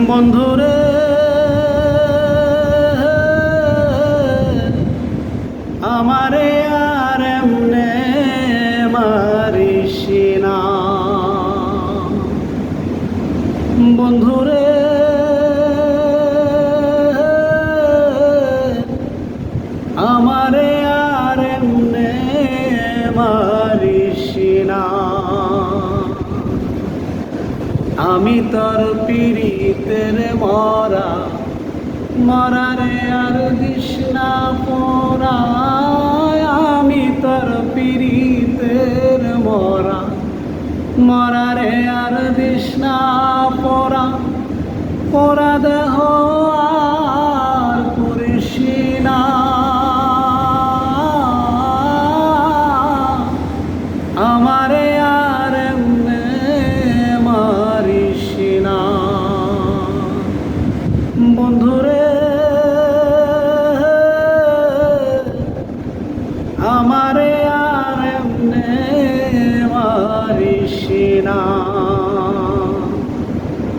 বন্ধুরে আমারে আর এমনে মারিস না। বন্ধুরে আমারে আর এমনে মারিস না। আমি তোর পিরিতের মরা মরারে আর দিস না পোড়া। আমি তোর পিরিতের মরা মরারে আর দিস না পোড়া। পোড়া দেহ আর করিস না। আমারে আর এমনে মারিস না। বন্ধুরে আমারে আর এমনে মারিস না।